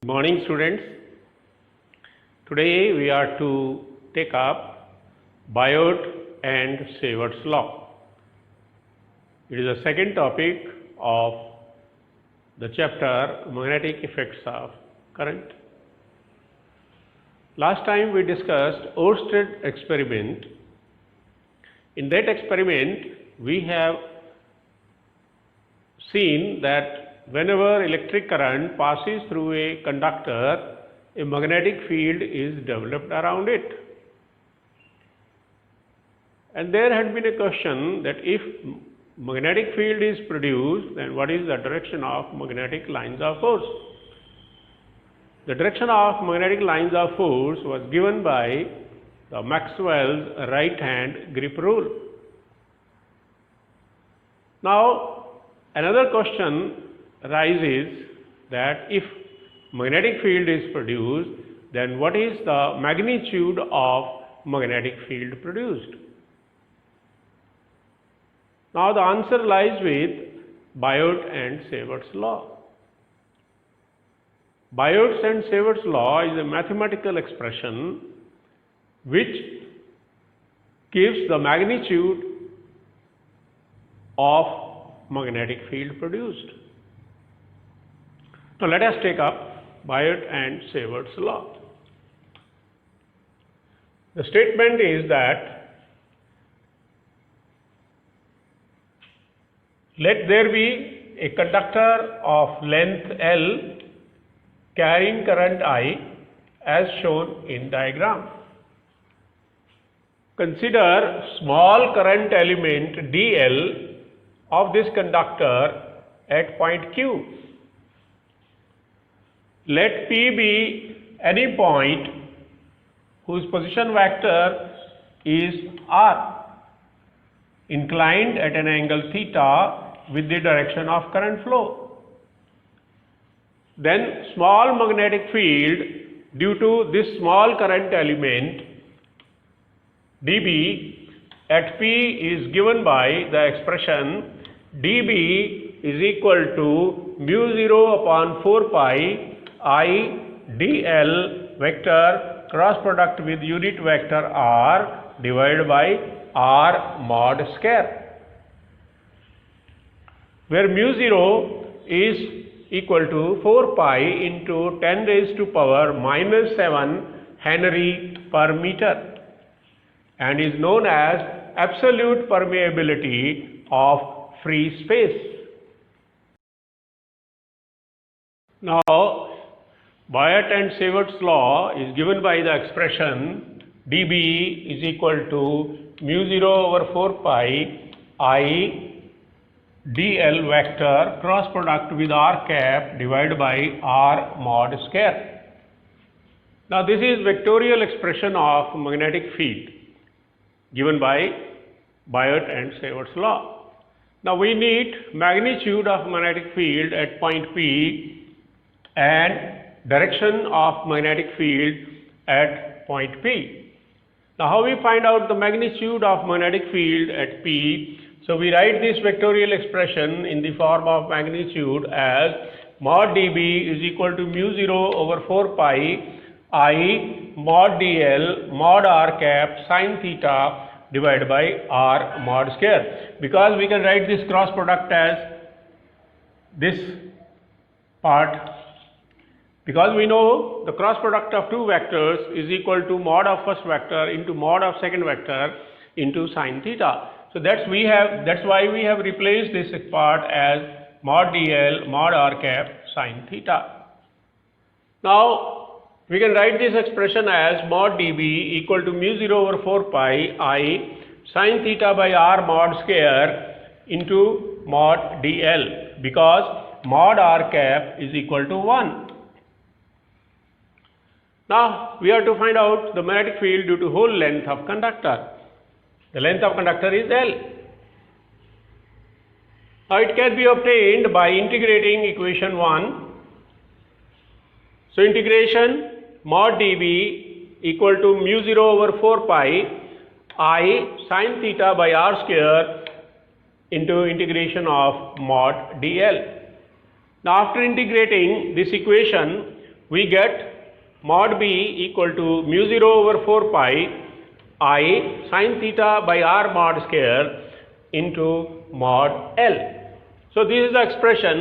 Good morning, students. Today we are to take up Biot and Sievert's law. It is the second topic of the chapter Magnetic Effects of Current. Last time we discussed Oersted experiment. In that experiment we have seen that whenever electric current passes through a conductor, a magnetic field is developed around it. And there had been a question that if magnetic field is produced, then what is the direction of magnetic lines of force? The direction of magnetic lines of force was given by the Maxwell's right hand grip rule. Now, another question arises that if magnetic field is produced, then what is the magnitude of magnetic field produced? Now the answer lies with Biot and Sievert's law. Biot and Sievert's law is a mathematical expression which gives the magnitude of magnetic field produced. Now let us take up Biot and Sievert's law. The statement is that let there be a conductor of length L carrying current I as shown in diagram. Consider small current element dl of this conductor at point Q. Let P be any point whose position vector is r, inclined at an angle theta with the direction of current flow. Then small magnetic field due to this small current element dB at P is given by the expression dB is equal to mu 0 upon 4 pi I dl vector cross product with unit vector r divided by r mod square, where mu 0 is equal to 4 pi into 10 raised to power minus 7 Henry per meter and is known as absolute permeability of free space. Now Biot and Sievert's law is given by the expression dB is equal to mu 0 over 4 pi I dl vector cross product with r cap divided by r mod square. Now this is vectorial expression of magnetic field given by Biot and Sievert's law. Now we need magnitude of magnetic field at point P and direction of magnetic field at point P. Now how we find out the magnitude of magnetic field at P? So we write this vectorial expression in the form of magnitude as mod dB is equal to mu 0 over 4 pi I mod dl mod r cap sine theta divided by r mod square. Because we can write this cross product as this part, because we know the cross product of two vectors is equal to mod of first vector into mod of second vector into sine theta. So that's why we have replaced this part as mod dl mod r cap sine theta. Now we can write this expression as mod dB equal to mu 0 over 4 pi I sine theta by r mod square into mod dl, because mod r cap is equal to 1. Now we are to find out the magnetic field due to whole length of conductor. The length of conductor is L. Now it can be obtained by integrating equation 1. So integration mod dB equal to mu 0 over 4 pi I sine theta by r square into integration of mod dl. Now after integrating this equation, we get mod B equal to mu 0 over 4 pi I sin theta by r mod square into mod L. So this is the expression,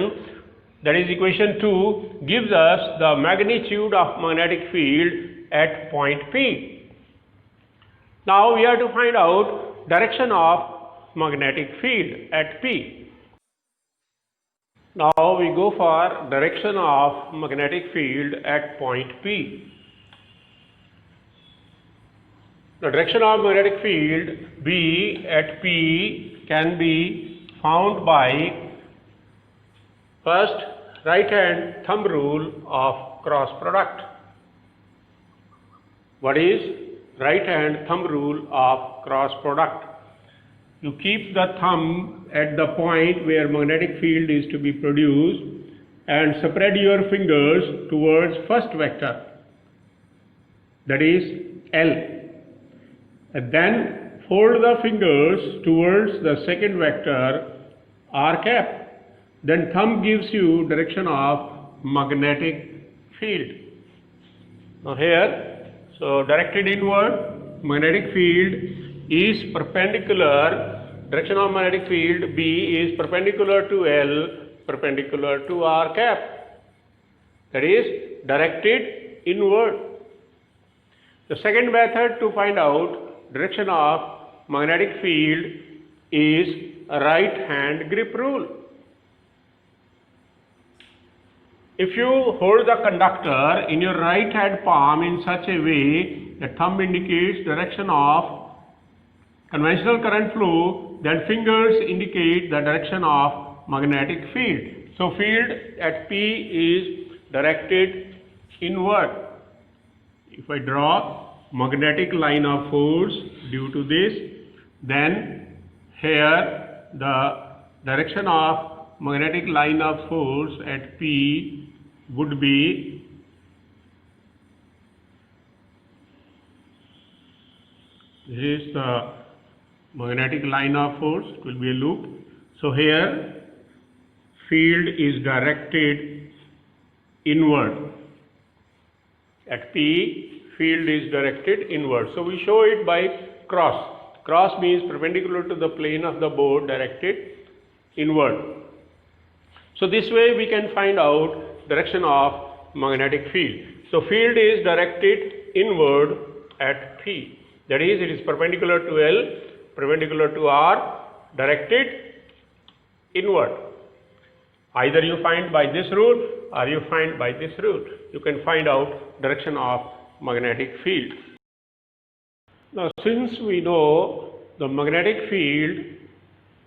that is equation 2, gives us the magnitude of magnetic field at point P. Now we have to find out direction of magnetic field at P. Now we go for direction of magnetic field at point P. The direction of magnetic field B at P can be found by first right hand thumb rule of cross product. What is right hand thumb rule of cross product? You keep the thumb at the point where magnetic field is to be produced and spread your fingers towards first vector, that is L, and then fold the fingers towards the second vector R cap. Then thumb gives you direction of magnetic field. Now here, so directed inward, magnetic field is perpendicular, direction of magnetic field B is perpendicular to L, perpendicular to R cap, that is directed inward. The second method to find out direction of magnetic field is right hand grip rule. If you hold the conductor in your right hand palm in such a way that thumb indicates direction of conventional current flow, then fingers indicate the direction of magnetic field. So field at P is directed inward. If I draw magnetic line of force due to this, then here the direction of magnetic line of force at P would be this is the magnetic line of force, it will be a loop. So here field is directed inward. At P, field is directed inward. So we show it by cross. Cross means perpendicular to the plane of the board, directed inward. So this way we can find out direction of magnetic field. So field is directed inward at P. That is, it is perpendicular to L, perpendicular to R, directed inward. Either you find by this rule or you find by this rule. You can find out direction of magnetic field. Now since we know the magnetic field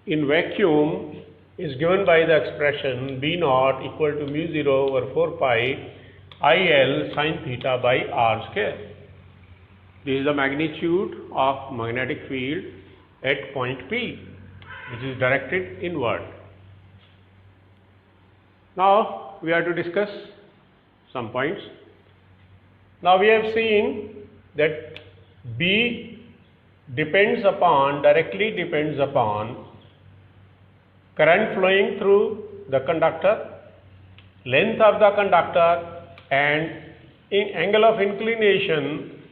in vacuum is given by the expression B naught equal to mu 0 over 4 pi IL sin theta by R square. This is the magnitude of magnetic field at point P, which is directed inward. Now we have to discuss some points. Now we have seen that B directly depends upon current flowing through the conductor, length of the conductor, and in angle of inclination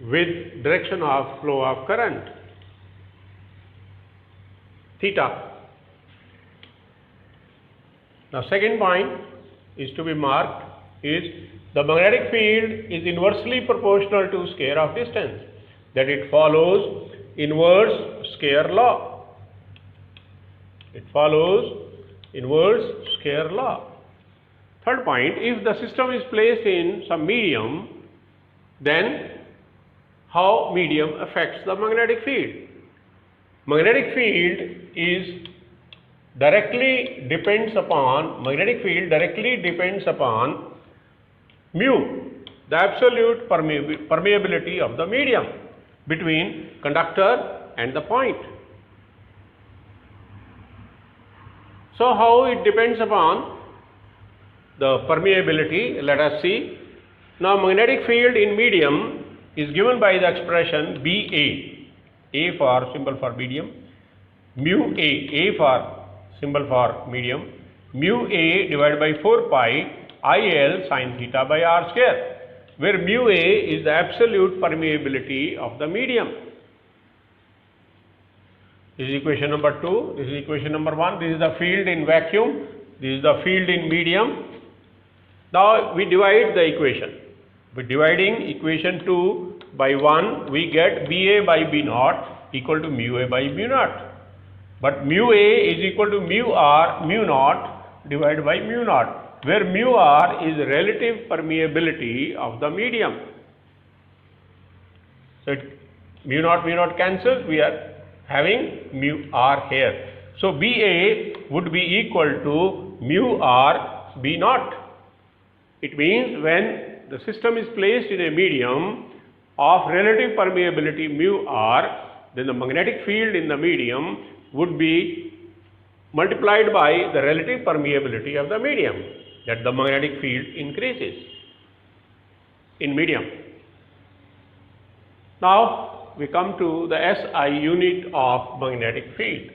with direction of flow of current, theta. Now second point is to be marked is the magnetic field is inversely proportional to square of distance, that it follows inverse square law. It follows inverse square law. Third point, if the system is placed in some medium, then how medium affects the magnetic field? Magnetic field directly depends upon mu, the absolute permeability of the medium between conductor and the point. So how it depends upon the permeability? Let us see. Now magnetic field in medium is given by the expression BA, A for symbol for medium, mu A for symbol for medium, mu A divided by 4 pi IL sin theta by R square, where mu A is the absolute permeability of the medium. This is equation number 2, this is equation number 1, this is the field in vacuum, this is the field in medium. Now we divide the equation. By dividing equation 2 by 1, we get BA by B naught equal to mu A by mu naught. But mu A is equal to mu R mu naught divided by mu naught, where mu R is relative permeability of the medium. So mu naught cancels, we are having mu R here. So BA would be equal to mu R B naught. It means when the system is placed in a medium of relative permeability mu R, then the magnetic field in the medium would be multiplied by the relative permeability of the medium, that the magnetic field increases in medium. Now we come to the SI unit of magnetic field.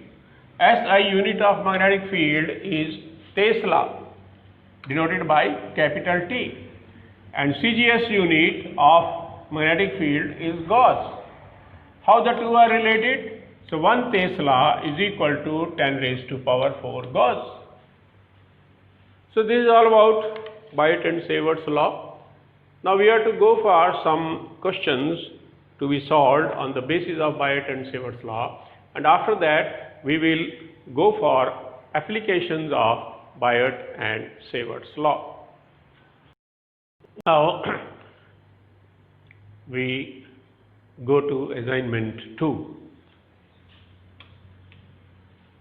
SI unit of magnetic field is Tesla, denoted by capital T, and CGS unit of magnetic field is Gauss. How the two are related? So 1 Tesla is equal to 10 raised to power 4 Gauss. So this is all about Biot and Savart's law. Now we have to go for some questions to be solved on the basis of Biot and Savart's law, and after that we will go for applications of Biot and Savart's law. Now we go to assignment 2.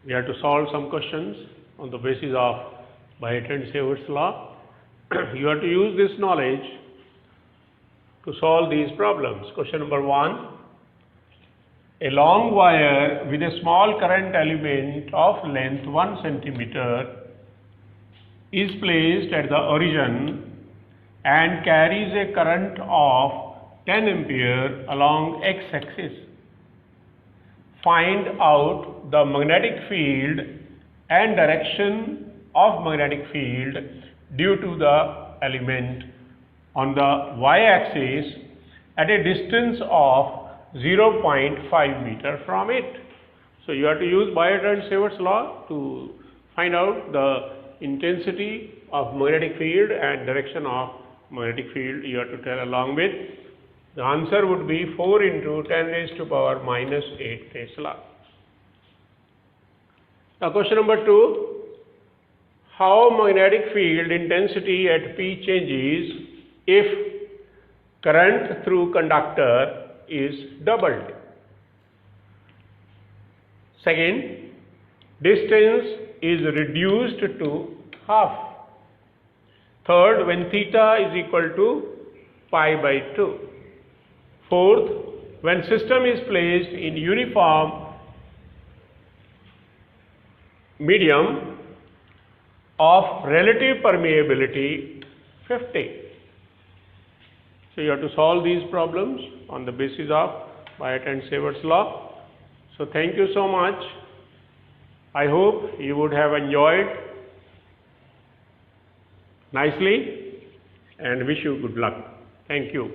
We have to solve some questions on the basis of Biot and Savart's law. You have to use this knowledge to solve these problems. Question number 1. A long wire with a small current element of length 1 centimeter is placed at the origin and carries a current of 10 ampere along x-axis. Find out the magnetic field and direction of magnetic field due to the element on the y-axis at a distance of 0.5 meter from it. So you have to use Biot and Savart's law to find out the intensity of magnetic field and direction of magnetic field. You have to tell along with. The answer would be 4 into 10 raised to power minus 8 Tesla. Now question number 2. How magnetic field intensity at P changes if current through conductor is doubled? Second, distance is reduced to half. Third, when theta is equal to pi by 2. Fourth, when system is placed in uniform medium of relative permeability 50. So you have to solve these problems on the basis of Biot and Savart's law. So thank you so much. I hope you would have enjoyed nicely and wish you good luck. Thank you.